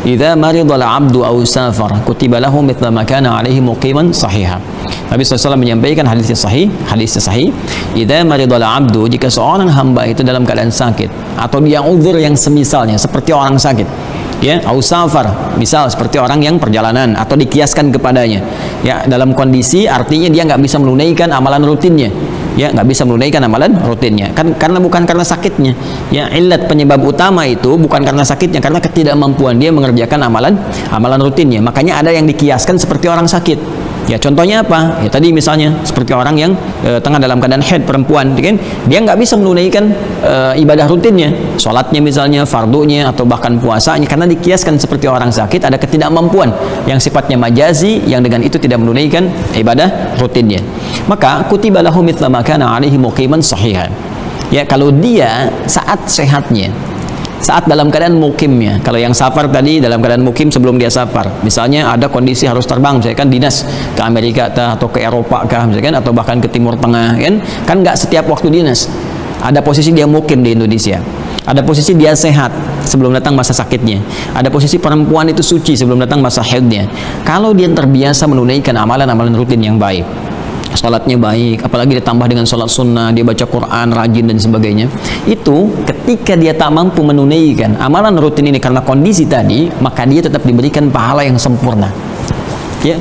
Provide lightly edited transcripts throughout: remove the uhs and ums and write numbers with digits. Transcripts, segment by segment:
idza maridal 'abdu aw safar kutiba lahu mithla ma kana 'alaihi muqiman sahiha. Nabi SAW menyampaikan hadisnya sahih, idza maridal 'abdu, jika seorang hamba itu dalam keadaan sakit atau dia uzur yang semisalnya seperti orang sakit, ya, au safar, misal seperti orang yang perjalanan atau dikiaskan kepadanya, ya, dalam kondisi artinya dia nggak bisa menunaikan amalan rutinnya, ya, nggak bisa menunaikan amalan rutinnya, kan karena bukan karena sakitnya, ya, illat penyebab utama itu bukan karena sakitnya, karena ketidakmampuan dia mengerjakan amalan rutinnya. Makanya ada yang dikiaskan seperti orang sakit. Ya, contohnya apa? Ya, tadi misalnya seperti orang yang tengah dalam keadaan haid, perempuan, kan? Dia nggak bisa menunaikan ibadah rutinnya, sholatnya misalnya, fardunya, atau bahkan puasanya, karena dikiaskan seperti orang sakit, ada ketidakmampuan yang sifatnya majazi, yang dengan itu tidak menunaikan ibadah rutinnya. Maka kutiba lahu mithla ma kana 'alaihi muqiman sahihan. Ya, kalau dia saat sehatnya, saat dalam keadaan mukimnya, kalau yang safar tadi dalam keadaan mukim sebelum dia safar, misalnya ada kondisi harus terbang, misalkan dinas ke Amerika atau ke Eropa kah, misalkan, atau bahkan ke Timur Tengah, kan nggak setiap waktu dinas. Ada posisi dia mukim di Indonesia, ada posisi dia sehat sebelum datang masa sakitnya, ada posisi perempuan itu suci sebelum datang masa haidnya. Kalau dia terbiasa menunaikan amalan-amalan rutin yang baik, sholatnya baik, apalagi ditambah dengan sholat sunnah, dia baca Quran rajin dan sebagainya, itu ketika dia tak mampu menunaikan amalan rutin ini karena kondisi tadi, maka dia tetap diberikan pahala yang sempurna, ya,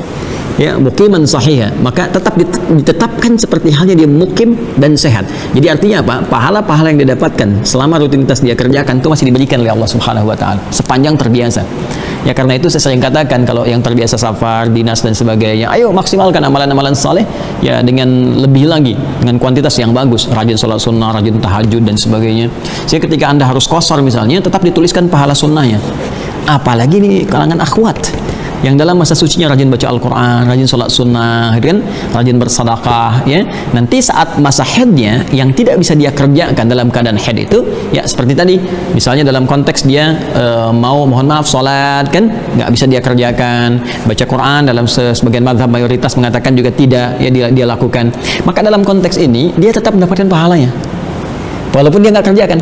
muqiman sahih, maka tetap ditetapkan seperti halnya dia mukim dan sehat. Jadi artinya apa? Pahala-pahala yang dia dapatkan selama rutinitas dia kerjakan itu masih diberikan oleh Allah Subhanahu wa taala sepanjang terbiasa. Ya, karena itu saya sering katakan, kalau yang terbiasa safar, dinas dan sebagainya, ayo maksimalkan amalan-amalan saleh, ya, dengan lebih lagi, dengan kuantitas yang bagus, rajin sholat sunnah, rajin tahajud dan sebagainya. Jadi ketika Anda harus qashar misalnya, tetap dituliskan pahala sunnahnya. Apalagi di kalangan akhwat yang dalam masa sucinya rajin baca Al-Quran, rajin sholat sunnah, kan, rajin bersedekah, ya. Nanti saat masa haidnya yang tidak bisa dia kerjakan dalam keadaan haid itu, ya, seperti tadi, misalnya dalam konteks dia mau, mohon maaf, sholat, kan, nggak bisa dia kerjakan, baca Quran dalam sebagian mazhab mayoritas mengatakan juga tidak, ya, dia lakukan. Maka dalam konteks ini dia tetap mendapatkan pahalanya, walaupun dia nggak kerjakan.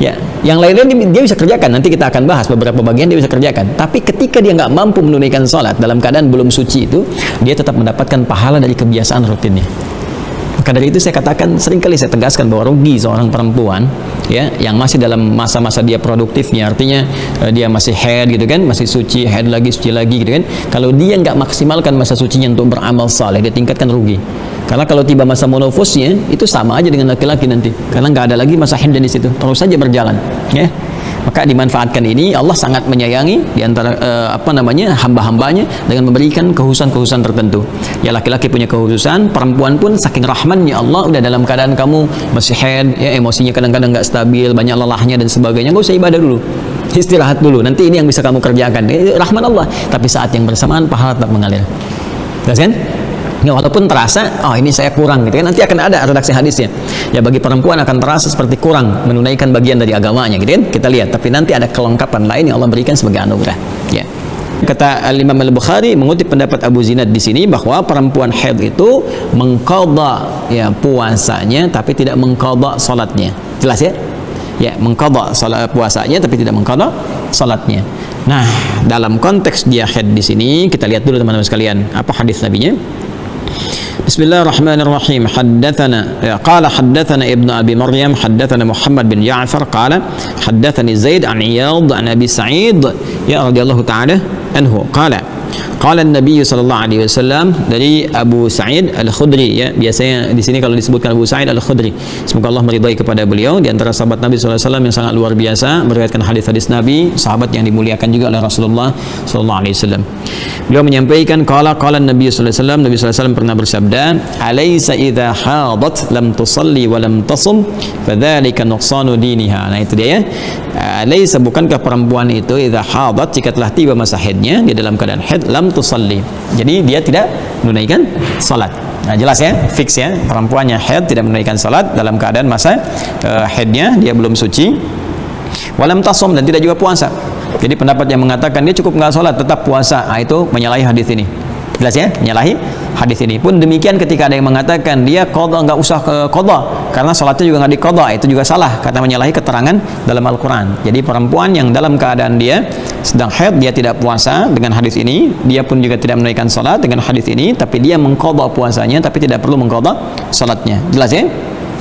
Ya, yang lainnya dia bisa kerjakan, nanti kita akan bahas beberapa bagian dia bisa kerjakan. Tapi ketika dia nggak mampu menunaikan sholat dalam keadaan belum suci itu, dia tetap mendapatkan pahala dari kebiasaan rutinnya. Maka dari itu saya katakan, seringkali saya tegaskan bahwa rugi seorang perempuan, ya, yang masih dalam masa-masa dia produktifnya, artinya dia masih haid gitu kan, masih suci, haid lagi, suci lagi gitu kan. Kalau dia nggak maksimalkan masa sucinya untuk beramal saleh, dia tingkatkan rugi. Karena kalau tiba masa monofosnya itu sama aja dengan laki-laki nanti, karena nggak ada lagi masa haid di situ, terus saja berjalan, ya. Maka dimanfaatkan ini, Allah sangat menyayangi diantara hamba-hambanya dengan memberikan kehususan-kehususan tertentu. Ya, laki-laki punya kehususan, perempuan pun saking rahmannya Allah, udah dalam keadaan kamu masih haid, ya, emosinya kadang-kadang nggak stabil, banyak lelahnya dan sebagainya, nggak usah ibadah dulu, istirahat dulu, nanti ini yang bisa kamu kerjakan. Rahman Allah, tapi saat yang bersamaan pahala tetap mengalir. Jelas kan? Ya, walaupun terasa, oh ini saya kurang gitu kan, nanti akan ada redaksi hadisnya. Ya, bagi perempuan akan terasa seperti kurang menunaikan bagian dari agamanya gitu kan, kita lihat. Tapi nanti ada kelengkapan lain yang Allah berikan sebagai anugerah. Ya. Kata Imam Al-Bukhari mengutip pendapat Abu Zinad di sini bahwa perempuan haid itu mengqadha, ya, puasanya tapi tidak mengqadha salatnya. Jelas ya? Ya, mengqadha puasanya tapi tidak mengqadha salatnya. Nah, dalam konteks dia haid di sini, kita lihat dulu teman-teman sekalian, apa hadis nabinya. Bismillahirrahmanirrahim. Qala haddatsana Ibnu Abi Maryam haddatsana Muhammad bin Ja'far qala haddatsani Zaid an Iyad an Abi Sa'id ya radhiyallahu ta'ala anhu qala Nabi sallallahu alaihi wasallam, dari Abu Sa'id Al-Khudri, ya, biasanya di sini kalau disebutkan Abu Sa'id Al-Khudri, semoga Allah meridai kepada beliau, di antara sahabat Nabi sallallahu alaihi wasallam yang sangat luar biasa meriwayatkan hadis-hadis Nabi, sahabat yang dimuliakan juga oleh Rasulullah sallallahu alaihi wasallam. Beliau menyampaikan qala Nabi sallallahu alaihi wasallam, Nabi sallallahu alaihi wasallam pernah bersabda, "Alaysa idza hadat lam tusalli wa lam tasum fadzalika nuqsanu diniha." Nah, itu dia, ya. Alaysa, bukankah perempuan itu idza hadat, jika telah tiba masa haidnya, dia dalam keadaan haid, lam tusalli, jadi dia tidak menunaikan salat. Nah, jelas ya, fix ya, perempuannya haid tidak menunaikan salat dalam keadaan masa haidnya, dia belum suci. Walam tasum, dan tidak juga puasa. Jadi pendapat yang mengatakan dia cukup nggak salat tetap puasa, nah, itu menyalahi hadis ini. Jelas ya, menyalahi hadis ini. Pun demikian ketika ada yang mengatakan dia qadha, enggak usah qadha karena salatnya juga enggak diqadha, itu juga salah karena menyalahi keterangan dalam Al-Qur'an. Jadi perempuan yang dalam keadaan dia sedang haid, dia tidak puasa dengan hadis ini, dia pun juga tidak menunaikan salat dengan hadis ini, tapi dia mengqadha puasanya tapi tidak perlu mengqadha salatnya. Jelas ya?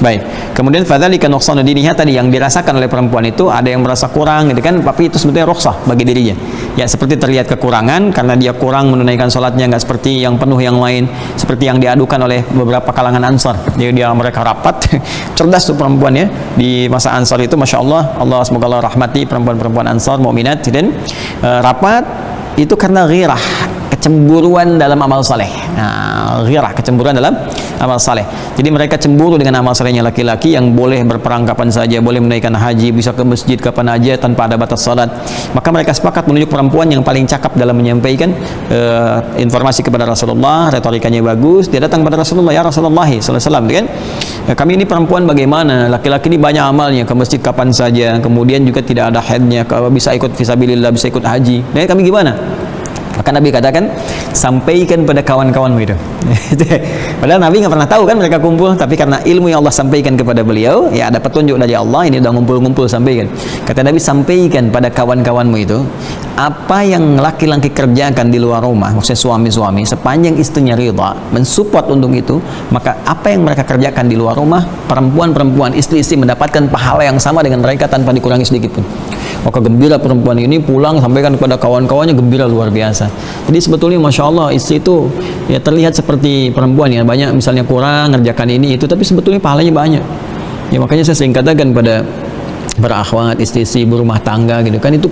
Baik. Kemudian fadzalika nuqsanu diniha, tadi yang dirasakan oleh perempuan itu ada yang merasa kurang gitu kan, tapi itu sebetulnya rukhsah bagi dirinya. Ya seperti terlihat kekurangan karena dia kurang menunaikan salatnya, enggak seperti yang penuh yang lain, seperti yang diadukan oleh beberapa kalangan Ansar. Jadi mereka rapat, cerdas tuh perempuan ya. Di masa Ansar itu Masya Allah, Allah semoga Allah rahmati perempuan-perempuan Ansar mukminat dan rapat itu karena ghirah, kecemburuan dalam amal saleh. Nah, ghirah, kecemburuan dalam amal saleh. Jadi mereka cemburu dengan amal salehnya laki-laki yang boleh berperang kapan saja, boleh menunaikan haji, bisa ke masjid kapan aja tanpa ada batas salat. Maka mereka sepakat menunjuk perempuan yang paling cakap dalam menyampaikan informasi kepada Rasulullah, retorikanya bagus. Dia datang kepada Rasulullah, ya Rasulullah sallallahu alaihi wasallam, kan? Kami ini perempuan bagaimana? Laki-laki ini banyak amalnya, ke masjid kapan saja, kemudian juga tidak ada haidnya, bisa ikut fisabilillah, bisa ikut haji. Nah, kami gimana? Maka Nabi katakan, sampaikan pada kawan-kawanmu itu. Padahal Nabi nggak pernah tahu kan mereka kumpul, tapi karena ilmu yang Allah sampaikan kepada beliau, ya ada petunjuk dari Allah, ini udah ngumpul-ngumpul, sampaikan. Kata Nabi, sampaikan pada kawan-kawanmu itu apa yang laki-laki kerjakan di luar rumah, maksudnya suami-suami, sepanjang istrinya ridha, mensupport untuk itu, maka apa yang mereka kerjakan di luar rumah, perempuan-perempuan, istri-istri mendapatkan pahala yang sama dengan mereka tanpa dikurangi sedikit pun. Maka gembira perempuan ini pulang sampaikan kepada kawan-kawannya, gembira luar biasa. Jadi sebetulnya Masya Allah istri itu ya terlihat seperti perempuan ya, banyak misalnya kurang ngerjakan ini itu, tapi sebetulnya pahalanya banyak ya. Makanya saya sering katakan pada para akhwat, istri-istri ibu rumah tangga gitu kan, itu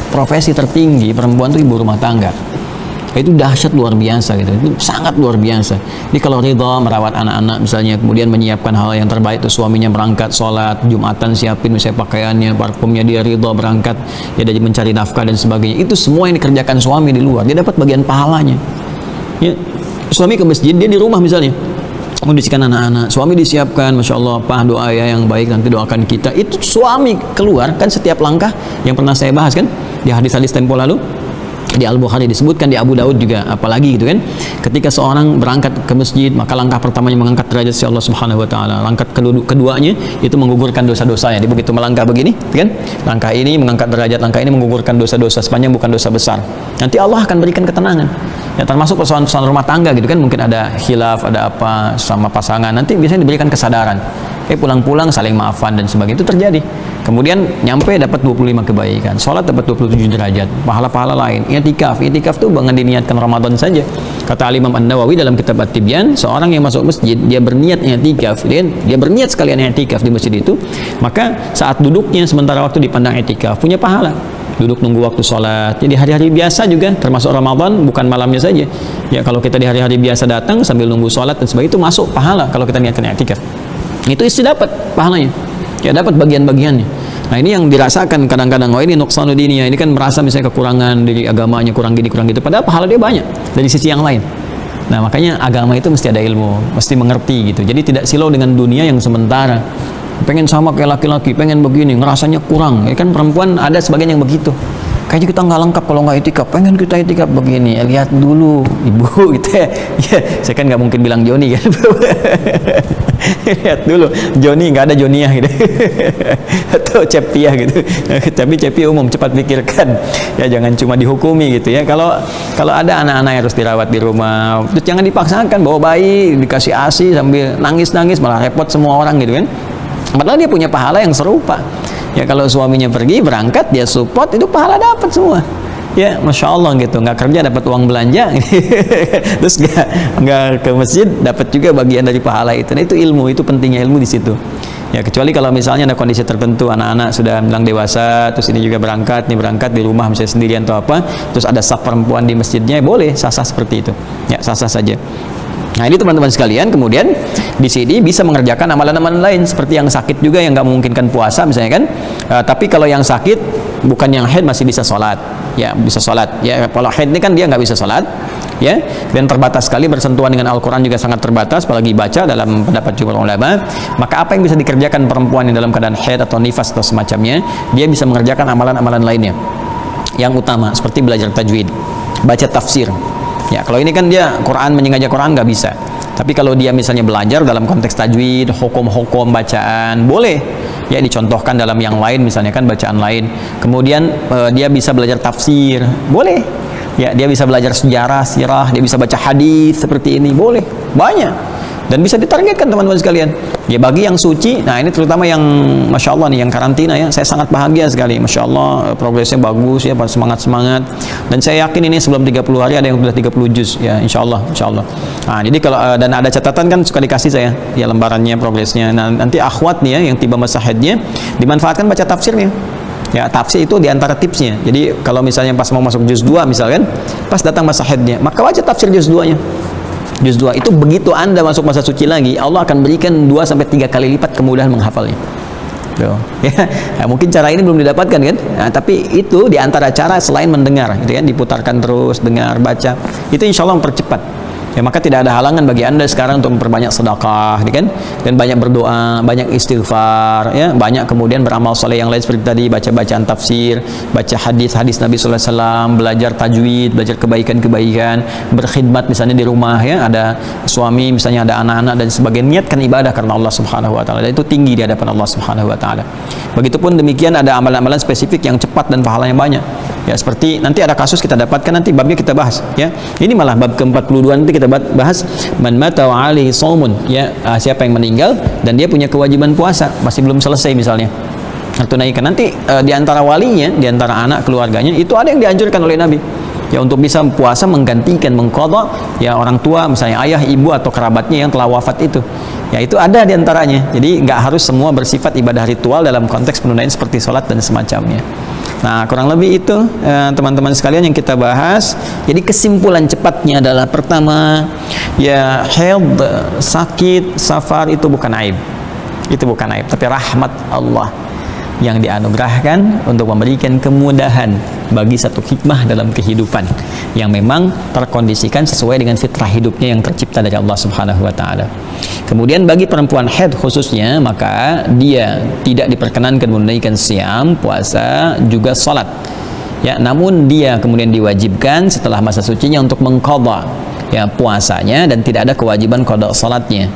profesi tertinggi perempuan itu ibu rumah tangga. Itu dahsyat luar biasa gitu, itu sangat luar biasa. Jadi kalau ridha merawat anak-anak misalnya, kemudian menyiapkan hal yang terbaik, itu suaminya berangkat sholat Jumatan, siapin misalnya pakaiannya, parfumnya, dia ridha berangkat ya, dari mencari nafkah dan sebagainya, itu semua yang dikerjakan suami di luar, dia dapat bagian pahalanya ya. Suami ke masjid, dia di rumah misalnya mengondisikan anak-anak, suami disiapkan, Masya Allah, Pak doa ya yang baik, nanti doakan kita. Itu suami keluar kan setiap langkah, yang pernah saya bahas kan di hadis-hadis tempo lalu, di Al-Bukhari disebutkan, di Abu Daud juga, apalagi gitu kan, ketika seorang berangkat ke masjid, maka langkah pertamanya mengangkat derajat si Allah Subhanahu wa taala, langkah keduanya itu menggugurkan dosa-dosanya. Dia begitu melangkah begini kan, langkah ini mengangkat derajat, langkah ini menggugurkan dosa-dosa, sepanjang bukan dosa besar, nanti Allah akan berikan ketenangan ya, termasuk persoalan-persoalan rumah tangga gitu kan, mungkin ada khilaf, ada apa sama pasangan, nanti biasanya diberikan kesadaran, pulang-pulang saling maafan dan sebagainya, itu terjadi. Kemudian nyampe dapat 25 kebaikan, sholat dapat 27 derajat, pahala-pahala lain. I'tikaf tuh jangan diniatkan Ramadan saja. Kata Imam An-Nawawi dalam kitab At-Tibyan, seorang yang masuk masjid, dia berniat i'tikaf, dia berniat sekalian i'tikaf di masjid itu, maka saat duduknya sementara waktu dipandang i'tikaf punya pahala. Duduk nunggu waktu sholat. Jadi hari-hari biasa juga, termasuk Ramadan, bukan malamnya saja. Ya kalau kita di hari-hari biasa datang sambil nunggu sholat dan sebagainya, itu masuk pahala kalau kita niatkan i'tikaf. Itu istri dapat pahalanya, ya dapat bagian-bagiannya. Nah ini yang dirasakan kadang-kadang, oh ini nuqsanu diniyah, ini kan merasa misalnya kekurangan dari agamanya, kurang gini kurang gitu, padahal pahala dia banyak dari sisi yang lain. Nah makanya agama itu mesti ada ilmu, mesti mengerti gitu. Jadi tidak silau dengan dunia yang sementara, pengen sama kayak laki-laki, pengen begini, ngerasanya kurang ya kan. Perempuan ada sebagian yang begitu, kayaknya kita nggak lengkap kalau nggak i'tikaf, pengen kita i'tikaf begini, lihat dulu ibu gitu ya. Ya saya kan nggak mungkin bilang Joni kan. Lihat dulu Joni, nggak ada Joniah gitu. Atau Cepiah gitu. Tapi Cepiah umum, cepat pikirkan ya, jangan cuma dihukumi gitu ya. Kalau ada anak-anak yang harus dirawat di rumah, terus jangan dipaksakan bawa bayi dikasih ASI sambil nangis-nangis, malah repot semua orang gitu kan. Padahal dia punya pahala yang serupa ya. Kalau suaminya pergi berangkat, dia support, itu pahala dapat semua ya, Masya Allah gitu. Nggak kerja dapat uang belanja terus nggak ke masjid dapat juga bagian dari pahala itu. Nah itu ilmu, itu pentingnya ilmu di situ ya. Kecuali kalau misalnya ada kondisi tertentu, anak-anak sudah bilang dewasa, terus ini juga berangkat di rumah misalnya sendirian atau apa, terus ada saf perempuan di masjidnya, boleh sah-sah seperti itu ya, sah-sah saja. Nah ini teman-teman sekalian, kemudian di sini bisa mengerjakan amalan-amalan lain seperti yang sakit juga, yang nggak memungkinkan puasa misalnya kan. Tapi kalau yang sakit bukan yang haid masih bisa sholat ya, bisa sholat ya. Kalau haid ini kan dia nggak bisa sholat ya, dan terbatas sekali bersentuhan dengan Al-Quran juga sangat terbatas, apalagi baca dalam pendapat jumhur ulama. Maka apa yang bisa dikerjakan perempuan yang dalam keadaan haid atau nifas atau semacamnya, dia bisa mengerjakan amalan-amalan lainnya yang utama seperti belajar tajwid, baca tafsir Ya, kalau ini kan dia Quran, menyengaja Quran nggak bisa. Tapi kalau dia misalnya belajar dalam konteks tajwid, hukum-hukum bacaan, boleh. Ya, dicontohkan dalam yang lain, misalnya kan bacaan lain. Kemudian dia bisa belajar tafsir, boleh. Ya, dia bisa belajar sejarah, sirah, dia bisa baca hadis seperti ini, boleh. Banyak. Dan bisa ditargetkan teman-teman sekalian. Ya, bagi yang suci, nah ini terutama yang Masya Allah nih, yang karantina ya, saya sangat bahagia sekali. Masya Allah, progresnya bagus ya, semangat-semangat. Dan saya yakin ini sebelum 30 hari ada yang sudah 30 juz ya, Insya Allah, Insya Allah. Nah, jadi kalau dan ada catatan kan suka dikasih saya, ya lembarannya, progresnya. Nah, nanti akhwat nih ya, yang tiba masa haidnya, dimanfaatkan baca tafsirnya. Ya, tafsir itu diantara tipsnya. Jadi kalau misalnya pas mau masuk juz 2 misalkan, pas datang masa haidnya, maka baca tafsir juz 2-nya. Juz 2 itu begitu Anda masuk masa suci lagi, Allah akan berikan 2-3 kali lipat kemudahan menghafalnya. Ya, nah, mungkin cara ini belum didapatkan kan? Nah, tapi itu diantara cara selain mendengar, gitu kan? Diputarkan terus, dengar, baca. Itu insya Allah mempercepat. Ya, maka tidak ada halangan bagi Anda sekarang untuk memperbanyak sedekah, gitu kan? Dan banyak berdoa, banyak istighfar, ya, banyak kemudian beramal soleh yang lain seperti tadi, baca bacaan tafsir, baca hadis-hadis Nabi sallallahu alaihi wasallam, belajar tajwid, belajar kebaikan-kebaikan, berkhidmat misalnya di rumah ya, ada suami misalnya, ada anak-anak dan sebagainya, niatkan ibadah karena Allah Subhanahu wa taala. Dan itu tinggi di hadapan Allah Subhanahu wa taala. Begitupun demikian ada amalan-amalan spesifik yang cepat dan pahalanya banyak. Ya, seperti nanti ada kasus kita dapatkan, nanti babnya kita bahas ya. Ini malah bab ke-42 nanti kita bahas, man mata wa alaihi shaumun, ya, siapa yang meninggal dan dia punya kewajiban puasa masih belum selesai misalnya, tunaikan. Nanti di antara walinya, di antara anak keluarganya itu ada yang dianjurkan oleh Nabi ya untuk bisa puasa menggantikan, mengqadha ya orang tua misalnya, ayah, ibu atau kerabatnya yang telah wafat itu. Ya, itu ada di antaranya. Jadi nggak harus semua bersifat ibadah ritual dalam konteks penunaian seperti sholat dan semacamnya. Nah, kurang lebih itu teman-teman sekalian yang kita bahas. Jadi kesimpulan cepatnya adalah, pertama, ya, haid, sakit, safar itu bukan aib. Itu bukan aib, tapi rahmat Allah yang dianugerahkan untuk memberikan kemudahan bagi satu hikmah dalam kehidupan yang memang terkondisikan sesuai dengan fitrah hidupnya yang tercipta dari Allah Subhanahu wa taala. Kemudian bagi perempuan haid khususnya, maka dia tidak diperkenankan menunaikan siam, puasa, juga salat. Ya, namun dia kemudian diwajibkan setelah masa sucinya untuk mengqadha ya puasanya dan tidak ada kewajiban qadha salatnya.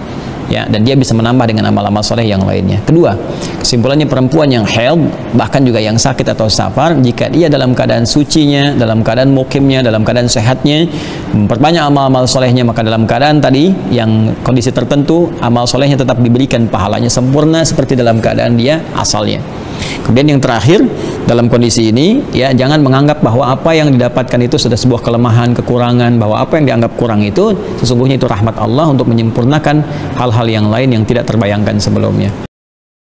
Ya, dan dia bisa menambah dengan amal-amal soleh yang lainnya. Kedua, kesimpulannya perempuan yang haid, bahkan juga yang sakit atau safar, jika dia dalam keadaan sucinya, dalam keadaan mukimnya, dalam keadaan sehatnya, memperbanyak amal-amal solehnya, maka dalam keadaan tadi yang kondisi tertentu, amal solehnya tetap diberikan pahalanya sempurna seperti dalam keadaan dia asalnya. Kemudian yang terakhir, dalam kondisi ini ya, jangan menganggap bahwa apa yang didapatkan itu sudah sebuah kelemahan, kekurangan, bahwa apa yang dianggap kurang itu sesungguhnya itu rahmat Allah untuk menyempurnakan hal-hal yang lain yang tidak terbayangkan sebelumnya.